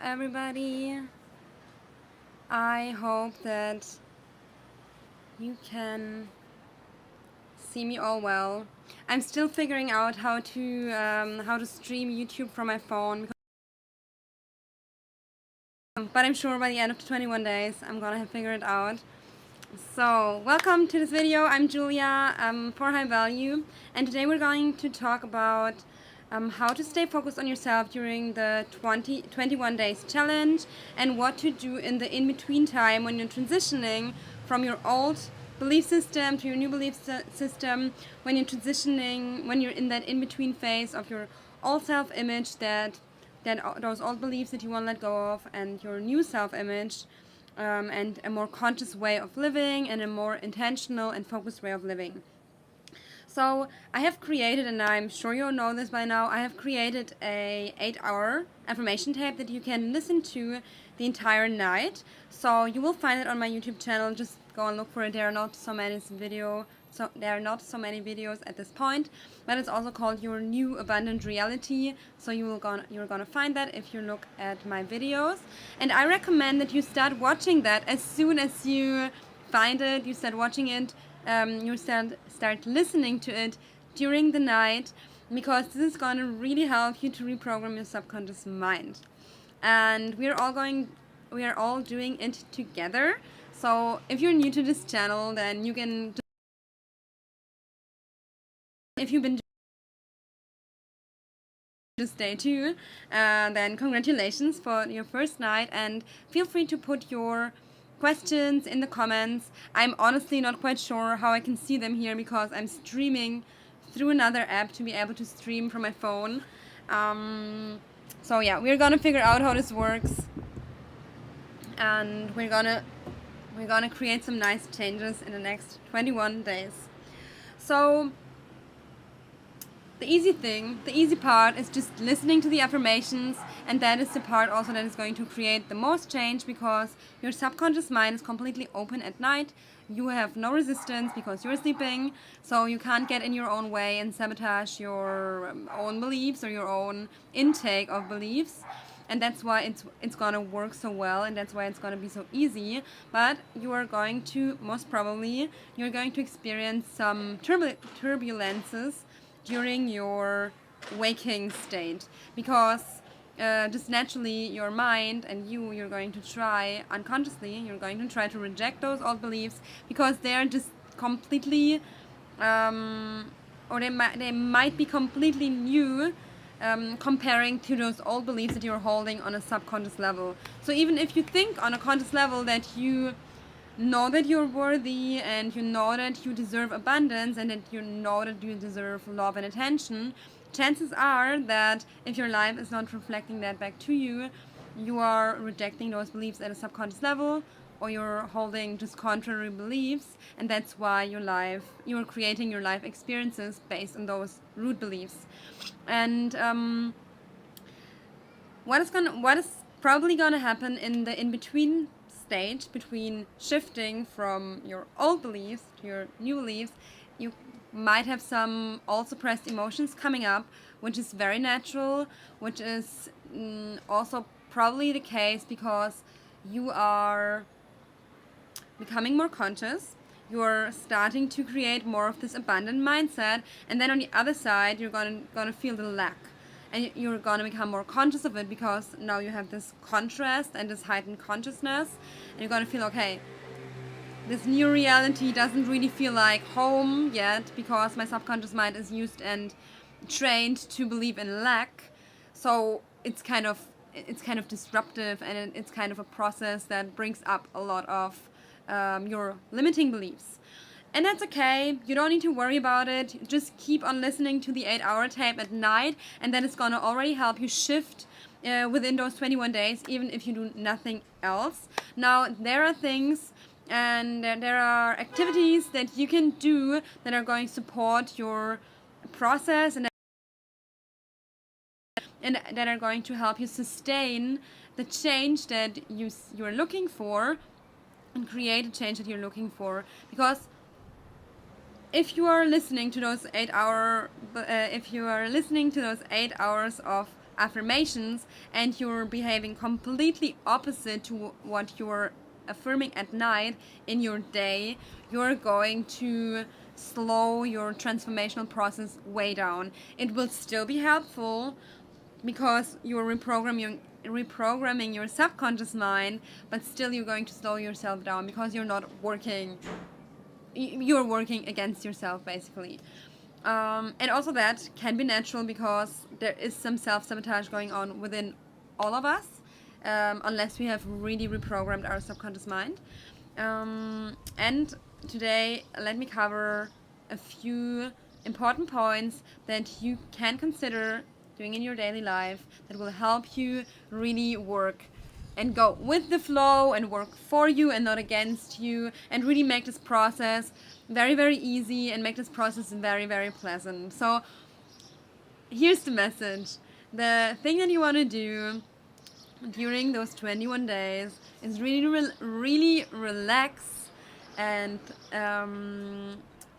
everybody. I hope that you can see me all well. I'm still figuring out how to stream YouTube from my phone, but I'm sure by the end of the 21 days I'm gonna have figured it out. So welcome to this video. I'm Julia for High Value, and today we're going to talk about how to stay focused on yourself during the 21 days challenge, and what to do in the in-between time when you're transitioning from your old belief system to your new belief system, when you're transitioning, when you're in that in-between phase of your old self-image, that those old beliefs that you want to let go of, and your new self-image, and a more conscious way of living and a more intentional and focused way of living. So I have created, and I'm sure you know this by now, I have created a 8-hour affirmation tape that you can listen to the entire night. So you will find it on my YouTube channel. Just go and look for it. There are not so many videos at this point, but it's also called Your New Abundant Reality. So you're gonna find that if you look at my videos, and I recommend that you start watching that as soon as you find it. You start watching it. You start listening to it during the night, because this is gonna really help you to reprogram your subconscious mind. And we are all doing it together. So if you're new to this channel, then you can, if you've been this day too, then congratulations for your first night, and feel free to put your questions in the comments. I'm honestly not quite sure how I can see them here, because I'm streaming through another app to be able to stream from my phone. So yeah, we're gonna figure out how this works, and we're gonna create some nice changes in the next 21 days. So the easy part is just listening to the affirmations, and that is the part also that is going to create the most change, because your subconscious mind is completely open at night. You have no resistance because you're sleeping, so you can't get in your own way and sabotage your own beliefs or your own intake of beliefs. And that's why it's gonna work so well, and that's why it's gonna be so easy. But you're going to experience some turbulences during your waking state, because just naturally your mind and you're going to try unconsciously, you're going to try to reject those old beliefs, because they're just completely or they might be completely new, comparing to those old beliefs that you're holding on a subconscious level. So even if you think on a conscious level that you know that you're worthy, and you know that you deserve abundance, and that you know that you deserve love and attention, chances are that if your life is not reflecting that back to you, you are rejecting those beliefs at a subconscious level, or you're holding just contrary beliefs, and that's why you're creating your life experiences based on those root beliefs. And what is probably gonna happen in the in-between stage, between shifting from your old beliefs to your new beliefs, you might have some old suppressed emotions coming up, which is very natural, which is also probably the case because you are becoming more conscious. You're starting to create more of this abundant mindset, and then on the other side you're gonna feel the lack, and you're gonna become more conscious of it, because now you have this contrast and this heightened consciousness, and you're gonna feel, okay, this new reality doesn't really feel like home yet, because my subconscious mind is used and trained to believe in lack. So it's kind of disruptive, and it's kind of a process that brings up a lot of your limiting beliefs. And that's okay. You don't need to worry about it. Just keep on listening to the 8-hour tape at night, and then it's gonna already help you shift within those 21 days, even if you do nothing else. Now, there are things and there are activities that you can do that are going to support your process, and that are going to help you sustain the change that you're looking for, and create a change that you're looking for. Because if you are listening to those 8 hours of affirmations and you're behaving completely opposite to what you're affirming at night in your day, you're going to slow your transformational process way down. It will still be helpful because you're reprogramming your subconscious mind, but still you're going to slow yourself down because you're working against yourself basically. And also that can be natural because there is some self-sabotage going on within all of us, unless we have really reprogrammed our subconscious mind. And today, let me cover a few important points that you can consider doing in your daily life that will help you really work and go with the flow and work for you and not against you, and really make this process very, very easy and make this process very, very pleasant. So here's the message. The thing that you want to do during those 21 days is really relax and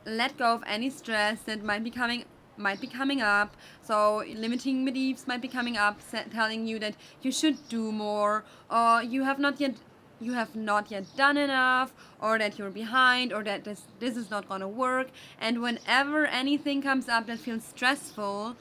let go of any stress that might be coming up. So limiting beliefs might be coming up, telling you that you should do more, or you have not yet done enough, or that you're behind, or that this is not going to work. And whenever anything comes up that feels stressful,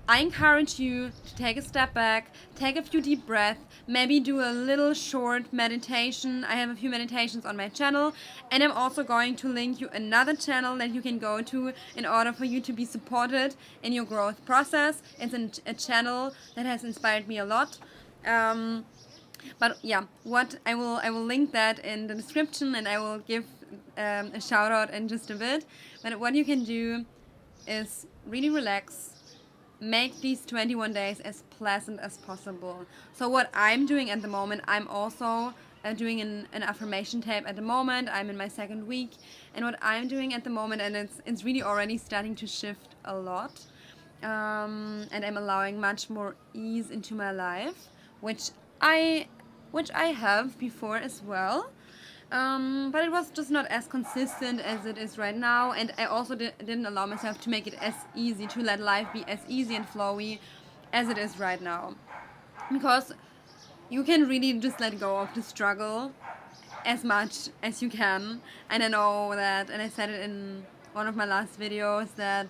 I encourage you to take a step back, take a few deep breaths, maybe do a little short meditation. I have a few meditations on my channel, and I'm also going to link you another channel that you can go to in order for you to be supported in your growth process. It's a channel that has inspired me a lot. But yeah, what I will link that in the description, and I will give a shout out in just a bit. But what you can do is really relax. Make these 21 days as pleasant as possible. So what I'm doing at the moment, I'm also doing an affirmation tape at the moment. I'm in my second week, and what I'm doing at the moment, and it's really already starting to shift a lot, and I'm allowing much more ease into my life, which I have before as well. But it was just not as consistent as it is right now, and I also didn't allow myself to make it as easy, to let life be as easy and flowy as it is right now. Because you can really just let go of the struggle as much as you can. And I know that, and I said it in one of my last videos, that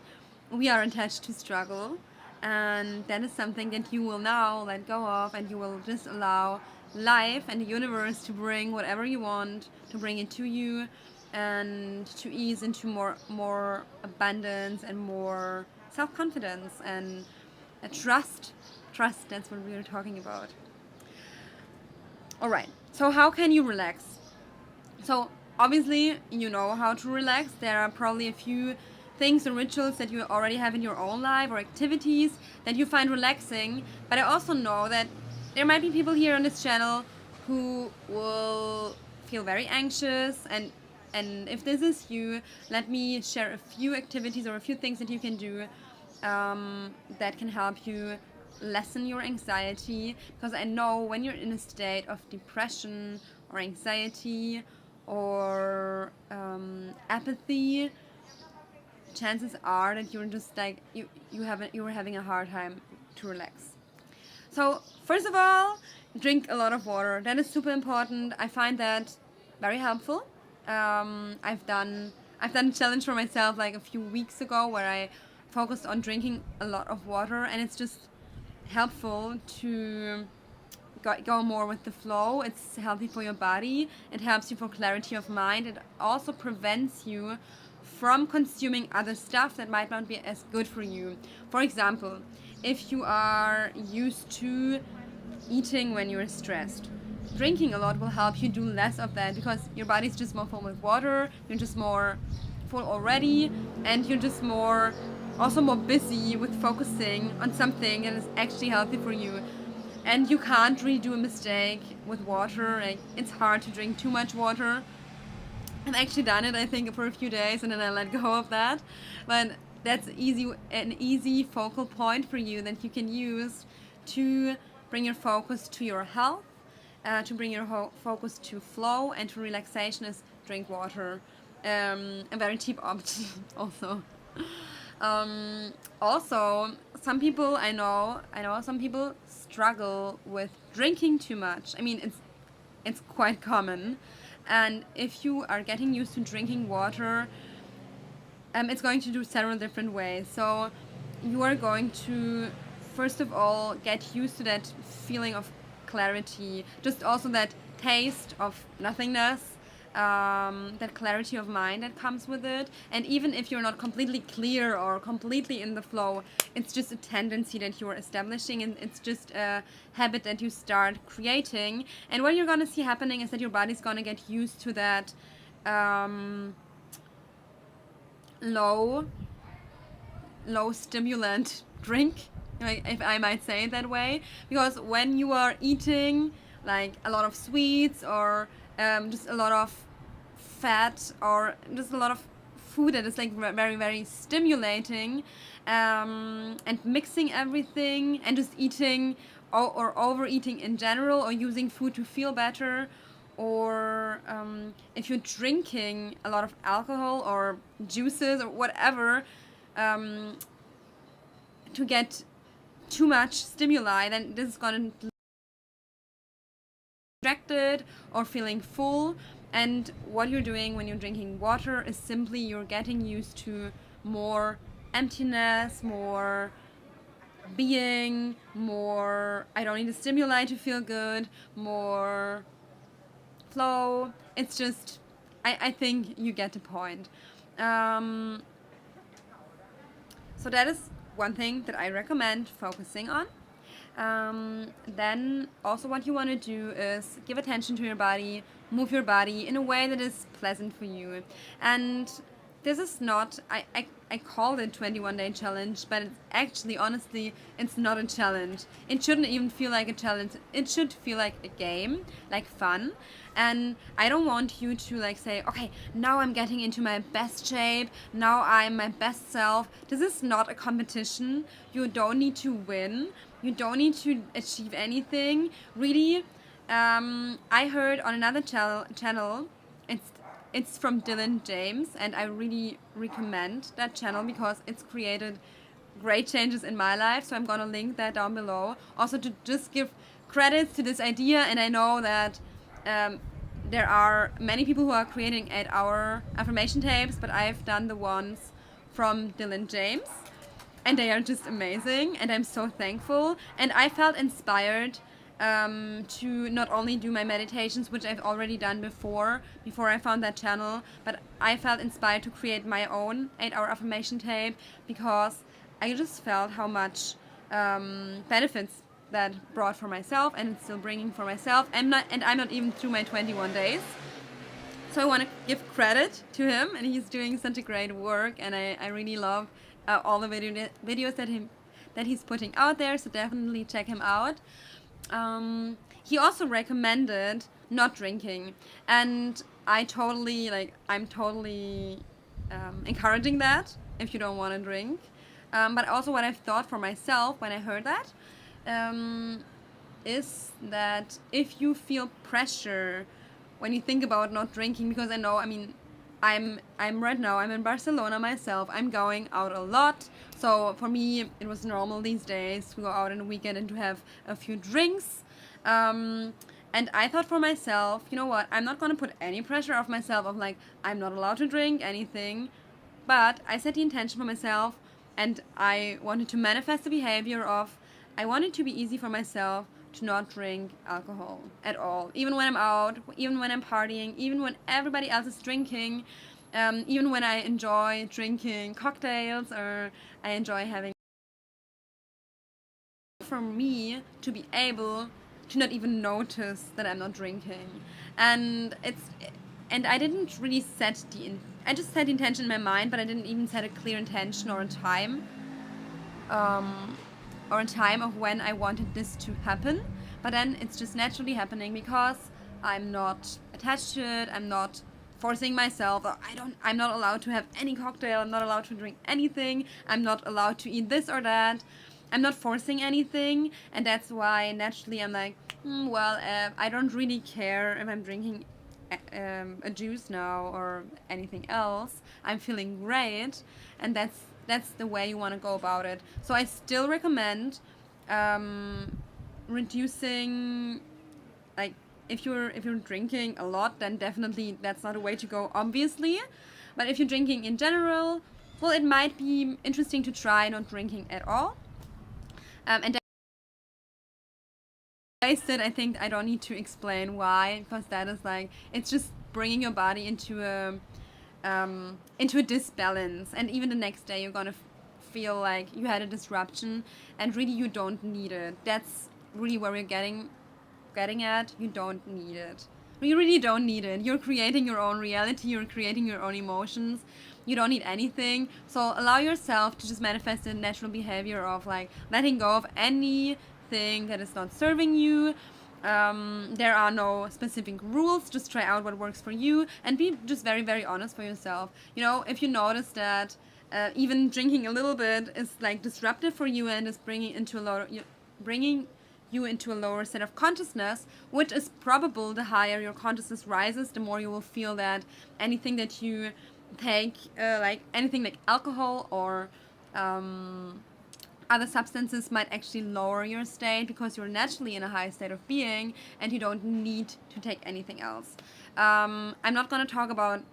we are attached to struggle, and that is something that you will now let go of, and you will just allow life and the universe to bring whatever you want, to bring it to you, and to ease into more abundance and more self-confidence and trust. That's what we were talking about. Alright, so how can you relax? So obviously you know how to relax. There are probably a few things or rituals that you already have in your own life, or activities that you find relaxing, but I also know that there might be people here on this channel who will feel very anxious, and if this is you, let me share a few activities or a few things that you can do that can help you lessen your anxiety, because I know when you're in a state of depression or anxiety or apathy, chances are that you're just like you're having a hard time to relax. So first of all, drink a lot of water. That is super important. I find that very helpful. I've done a challenge for myself like a few weeks ago where I focused on drinking a lot of water, and it's just helpful to go more with the flow. It's healthy for your body. It helps you for clarity of mind. It also prevents you from consuming other stuff that might not be as good for you. For example, if you are used to eating when you're stressed, drinking a lot will help you do less of that, because your body's just more full with water, you're just more full already, and you're just more busy with focusing on something that is actually healthy for you. And you can't really do a mistake with water. Like, it's hard to drink too much water. I've actually done it, I think, for a few days, and then I let go of that. But that's an easy focal point for you that you can use to bring your focus to your health, to bring your focus to flow and to relaxation, is drink water. A very cheap option also. Also, some people I know some people struggle with drinking too much. I mean, it's quite common, and if you are getting used to drinking water, it's going to do several different ways. So you are going to first of all get used to that feeling of clarity, just also that taste of nothingness, that clarity of mind that comes with it. And even if you're not completely clear or completely in the flow, it's just a tendency that you're establishing, and it's just a habit that you start creating. And what you're going to see happening is that your body's going to get used to that low stimulant drink, if I might say it that way, because when you are eating like a lot of sweets or just a lot of fat or just a lot of food that is like very, very stimulating, and mixing everything and just eating or overeating in general, or using food to feel better, or if you're drinking a lot of alcohol or juices or whatever, to get too much stimuli, then this is going to distracted or feeling full. And what you're doing when you're drinking water is simply you're getting used to more emptiness, more being, more I don't need a stimuli to feel good, more flow. It's just I think you get the point. So that is one thing that I recommend focusing on. Then also what you want to do is give attention to your body, move your body in a way that is pleasant for you. And this is not, I call it 21-day challenge, but it's actually, honestly, it's not a challenge. It shouldn't even feel like a challenge. It should feel like a game, like fun. And I don't want you to like say, okay, now I'm getting into my best shape, now I'm my best self. This is not a competition. You don't need to win. You don't need to achieve anything. Really, I heard on another channel, it's from Dylan James, and I really recommend that channel because it's created great changes in my life. So I'm gonna link that down below. Also to just give credits to this idea, and I know that there are many people who are creating 8-hour affirmation tapes, but I've done the ones from Dylan James, and they are just amazing, and I'm so thankful. And I felt inspired to not only do my meditations, which I've already done before I found that channel, but I felt inspired to create my own 8-hour affirmation tape because I just felt how much benefits that brought for myself, and it's still bringing for myself. I'm not even through my 21 days. So I want to give credit to him, and he's doing such a great work, and I really love all the videos that he's putting out there, so definitely check him out. He also recommended not drinking, and I'm totally encouraging that if you don't want to drink. But also what I've thought for myself when I heard that is that if you feel pressure when you think about not drinking, because I know, I mean, I'm right now, I'm in Barcelona myself, I'm going out a lot, so for me it was normal these days to go out in a weekend and to have a few drinks, and I thought for myself, you know what, I'm not going to put any pressure off myself of like, I'm not allowed to drink anything, but I set the intention for myself, and I wanted to manifest the behavior of, I want it to be easy for myself to not drink alcohol at all, even when I'm out, even when I'm partying, even when everybody else is drinking, even when I enjoy drinking cocktails or I enjoy having. For me to be able to not even notice that I'm not drinking, and I didn't really set I just set the intention in my mind, but I didn't even set a clear intention or a time. Or a time of when I wanted this to happen, but then it's just naturally happening because I'm not attached to it. I'm not forcing myself. I'm not allowed to have any cocktail. I'm not allowed to drink anything. I'm not allowed to eat this or that. I'm not forcing anything, and that's why naturally I'm like, I don't really care if I'm drinking a juice now or anything else. I'm feeling great, and that's that's the way you want to go about it. So I still recommend reducing, like, if you're drinking a lot, then definitely that's not a way to go, obviously. But if you're drinking in general, well, it might be interesting to try not drinking at all. And I think I don't need to explain why, because that is like, it's just bringing your body into a disbalance, and even the next day you're gonna feel like you had a disruption, and really you don't need it. That's really where we're getting at. You don't need it. You really don't need it. You're creating your own reality. You're creating your own emotions. You don't need anything. So allow yourself to just manifest the natural behavior of like letting go of anything that is not serving you. There are no specific rules. Just try out what works for you and be just very, very honest for yourself. You know, if you notice that even drinking a little bit is like disruptive for you and is bringing you into a lower state of consciousness, which is probable. The higher your consciousness rises, the more you will feel that anything that you take, like anything like alcohol or other substances, might actually lower your state, because you're naturally in a high state of being and you don't need to take anything else. I'm not going to talk about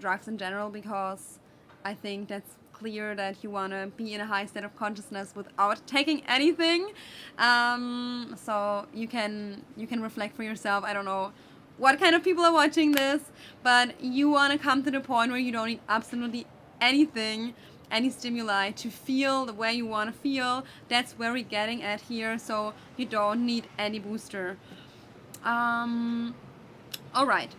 drugs in general, because I think that's clear that you want to be in a high state of consciousness without taking anything. So you can reflect for yourself. I don't know what kind of people are watching this, but you want to come to the point where you don't need absolutely anything, any stimuli to feel the way you want to feel. That's where we're getting at here. So you don't need any booster. All right.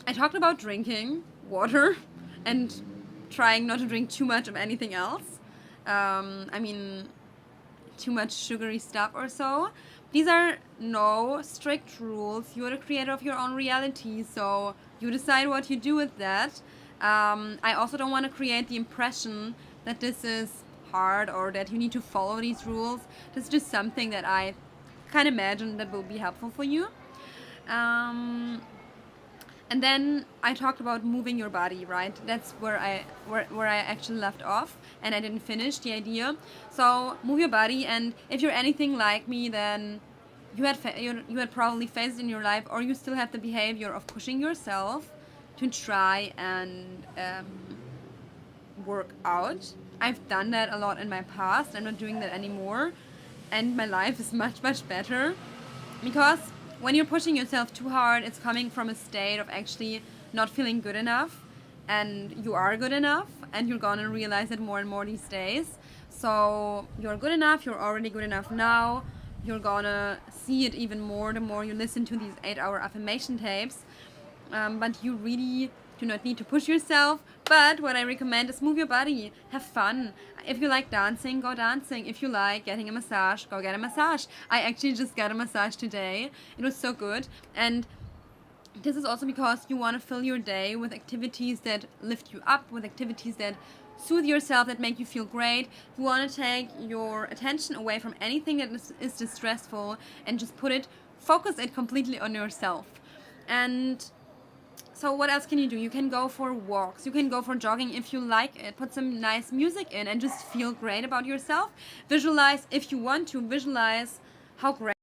I talked about drinking water and trying not to drink too much of anything else. I mean, too much sugary stuff or so. These are no strict rules. You're the creator of your own reality, so you decide what you do with that. I also don't want to create the impression that this is hard or that you need to follow these rules. This is just something that I can imagine that will be helpful for you. And then I talked about moving your body, right? That's where I actually left off, and I didn't finish the idea. So move your body, and if you're anything like me, then you had probably faced in your life, or you still have the behavior of pushing yourself to try and work out. I've done that a lot in my past. I'm not doing that anymore, and my life is much, much better, because when you're pushing yourself too hard, it's coming from a state of actually not feeling good enough, and you are good enough, and you're gonna realize it more and more these days. So you're good enough, you're already good enough now. You're gonna see it even more the more you listen to these 8-hour affirmation tapes. But you really do not need to push yourself. But what I recommend is move your body, have fun. If you like dancing, go dancing. If you like getting a massage, go get a massage. I actually just got a massage today. It was so good. And this is also because you want to fill your day with activities that lift you up, with activities that soothe yourself, that make you feel great. You want to take your attention away from anything that is distressful and just focus it completely on yourself. And so what else can you do? You can go for walks. You can go for jogging if you like it. Put some nice music in and just feel great about yourself. Visualize, if you want to, visualize how great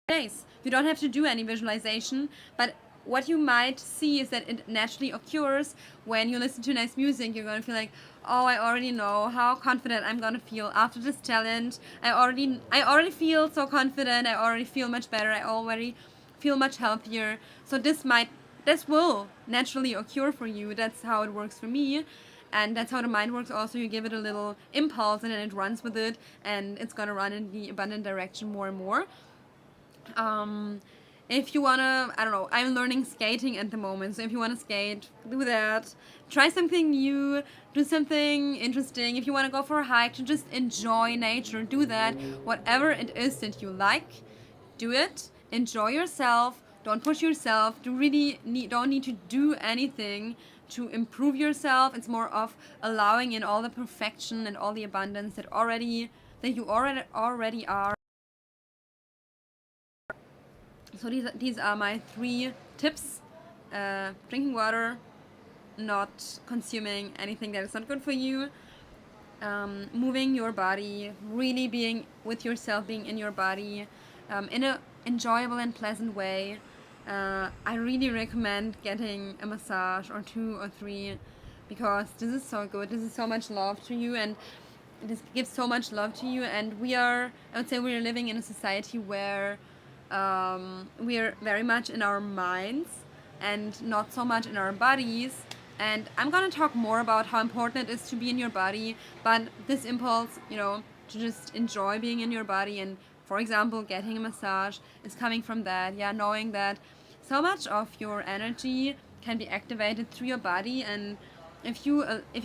it is. You don't have to do any visualization, but what you might see is that it naturally occurs when you listen to nice music. You're going to feel like, oh, I already know how confident I'm going to feel after this challenge. I already feel so confident. I already feel much better. I already feel much healthier. So this will naturally occur for you. That's how it works for me, and that's how the mind works also. You give it a little impulse and then it runs with it, and it's gonna run in the abundant direction more and more. If you wanna, I don't know, I'm learning skating at the moment, so if you wanna skate, do that. Try something new, do something interesting. If you wanna go for a hike, to just enjoy nature, do that. Whatever it is that you like, do it. Enjoy yourself. Don't push yourself. You really don't need to do anything to improve yourself. It's more of allowing in all the perfection and all the abundance that you already are. So these are my 3 tips: drinking water, not consuming anything that is not good for you, moving your body, really being with yourself, being in your body, in a enjoyable and pleasant way. I really recommend getting a massage or 2 or 3, because this is so good. This is so much love to you, and this gives so much love to you. And I would say we are living in a society where we are very much in our minds and not so much in our bodies. And I'm gonna talk more about how important it is to be in your body, but this impulse, to just enjoy being in your body and, for example, getting a massage is coming from that. Yeah, knowing that so much of your energy can be activated through your body, and if you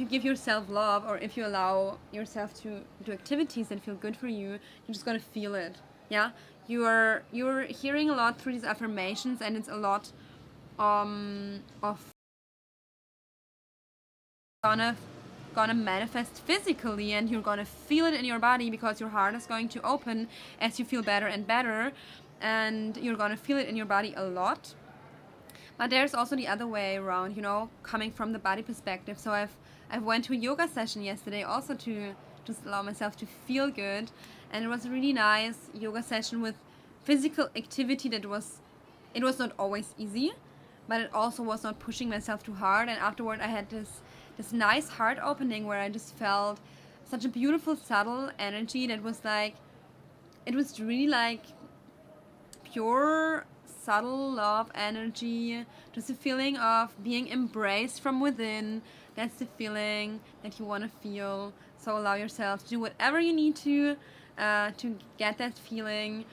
give yourself love, or if you allow yourself to do activities that feel good for you, you're just gonna feel it. Yeah, you're hearing a lot through these affirmations, and it's a lot of gonna manifest physically, and you're gonna feel it in your body, because your heart is going to open as you feel better and better, and you're gonna feel it in your body a lot. But there's also the other way around, coming from the body perspective. So I've went to a yoga session yesterday also to just allow myself to feel good, and it was a really nice yoga session with physical activity it was not always easy, but it also was not pushing myself too hard. And afterward I had this nice heart opening where I just felt such a beautiful subtle energy that was like, it was really like pure subtle love energy, just a feeling of being embraced from within. That's the feeling that you want to feel. So allow yourself to do whatever you need to get that feeling.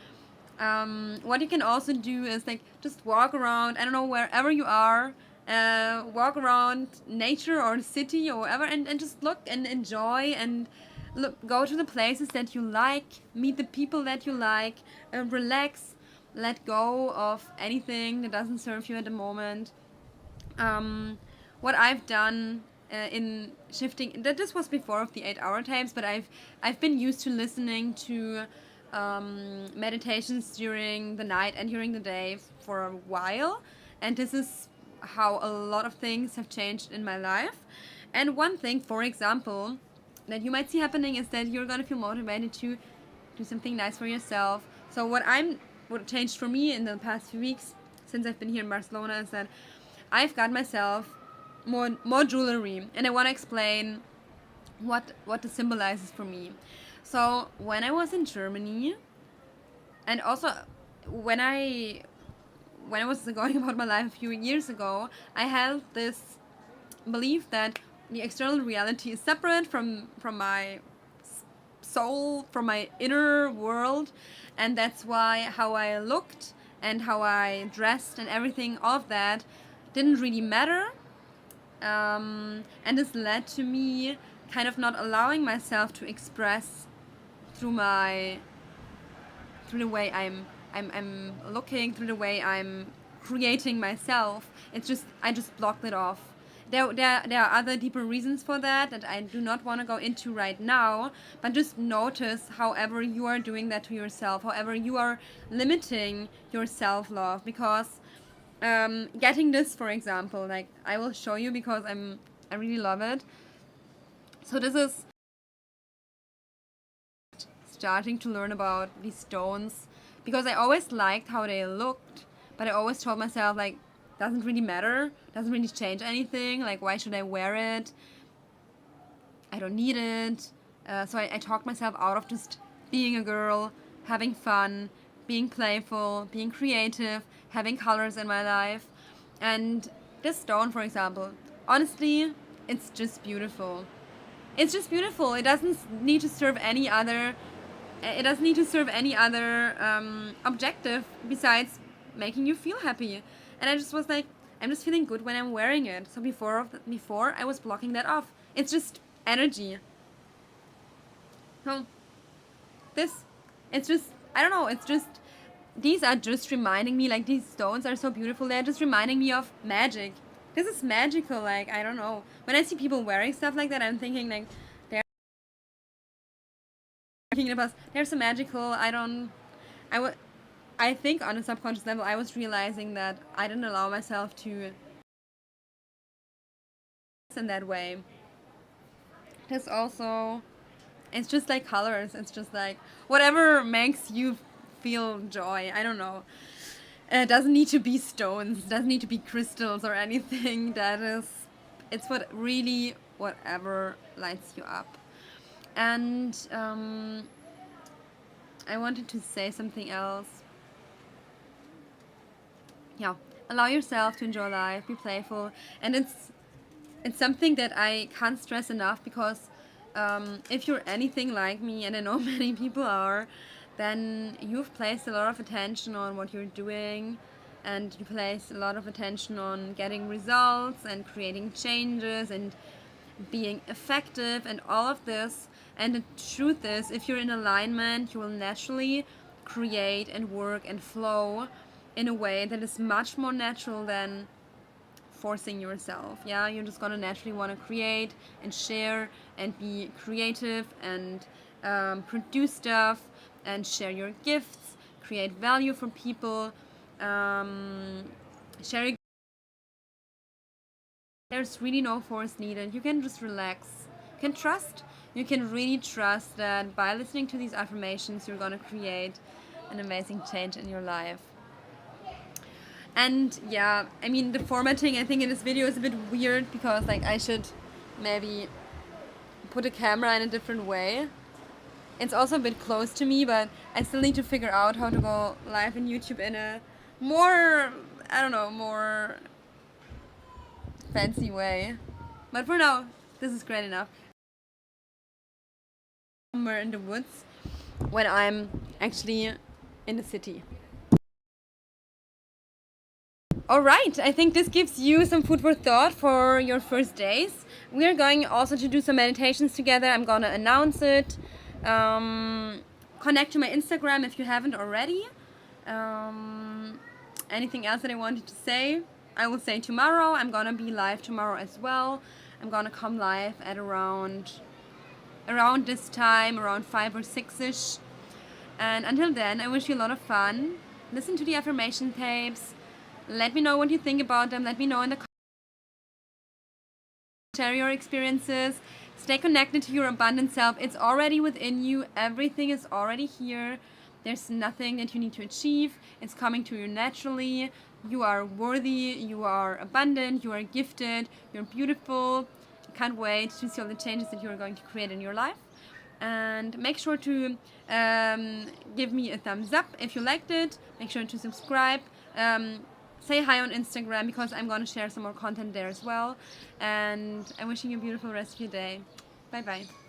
What you can also do is like just walk around, I don't know, wherever you are, walk around nature or the city or whatever, and just look and enjoy, and go to the places that you like, meet the people that you like, relax, let go of anything that doesn't serve you at the moment. What I've done in shifting, that this was before of the 8-hour tapes, but I've been used to listening to meditations during the night and during the day for a while, and this is how a lot of things have changed in my life. And one thing, for example, that you might see happening is that you're gonna feel motivated to do something nice for yourself. So what changed for me in the past few weeks since I've been here in Barcelona is that I've got myself more jewelry, and I want to explain what this symbolizes for me. So when I was in Germany, and also when I was going about my life a few years ago, I had this belief that the external reality is separate from my soul, from my inner world, and that's why how I looked and how I dressed and everything, all of that didn't really matter. And this led to me kind of not allowing myself to express through the way I'm looking, through the way I'm creating myself. I just blocked it off. There are other deeper reasons for that I do not want to go into right now, but just notice however you are doing that to yourself, however you are limiting your self-love, because getting this, for example, like I will show you because I really love it. So this is starting to learn about these stones, because I always liked how they looked, but I always told myself, like, doesn't really matter, doesn't really change anything, like why should I wear it, I don't need it. So I talked myself out of just being a girl, having fun, being playful, being creative, having colors in my life. And this stone, for example, honestly, it's just beautiful. It's just beautiful. It doesn't need to serve any other objective besides making you feel happy. And I just was like, I'm just feeling good when I'm wearing it. So before I was blocking that off. It's just energy. So it's just, I don't know, it's just, these are just reminding me, like, these stones are so beautiful. They're just reminding me of magic. This is magical. Like, I don't know, when I see people wearing stuff like that, I'm thinking like they're so magical. I think on a subconscious level I was realizing that I didn't allow myself to in that way. There's also, it's just like colors. It's just like whatever makes you feel joy. I don't know. It doesn't need to be stones. It doesn't need to be crystals or anything. It's what really whatever lights you up. And I wanted to say something else. Yeah, allow yourself to enjoy life, be playful, and it's something that I can't stress enough because if you're anything like me, and I know many people are, then you've placed a lot of attention on what you're doing, and you place a lot of attention on getting results and creating changes and being effective and all of this. And the truth is, if you're in alignment, you will naturally create and work and flow in a way that is much more natural than forcing yourself. Yeah, you're just gonna naturally want to create and share and be creative and produce stuff and share your gifts, create value for people, share. There's really no force needed. You can just relax. You can trust. You can really trust that by listening to these affirmations, you're gonna create an amazing change in your life. And yeah, I mean, the formatting I think in this video is a bit weird because like I should maybe put a camera in a different way. It's also a bit close to me, but I still need to figure out how to go live in YouTube in a more, I don't know, more fancy way. But for now, this is great enough. Somewhere in the woods when I'm actually in the city. Alright, I think this gives you some food for thought for your first days. We are going also to do some meditations together. I'm gonna announce it. Connect to my Instagram if you haven't already. Anything else that I wanted to say? I will say tomorrow. I'm gonna be live tomorrow as well. I'm gonna come live at around this time, around 5 or 6ish. And until then, I wish you a lot of fun. Listen to the affirmation tapes. Let me know what you think about them. Let me know in the comments. Share your experiences. Stay connected to your abundant self. It's already within you. Everything is already here. There's nothing that you need to achieve. It's coming to you naturally. You are worthy. You are abundant. You are gifted. You're beautiful. I can't wait to see all the changes that you're going to create in your life. And make sure to give me a thumbs up if you liked it. Make sure to subscribe. Say hi on Instagram because I'm going to share some more content there as well. And I'm wishing you a beautiful rest of your day. Bye bye.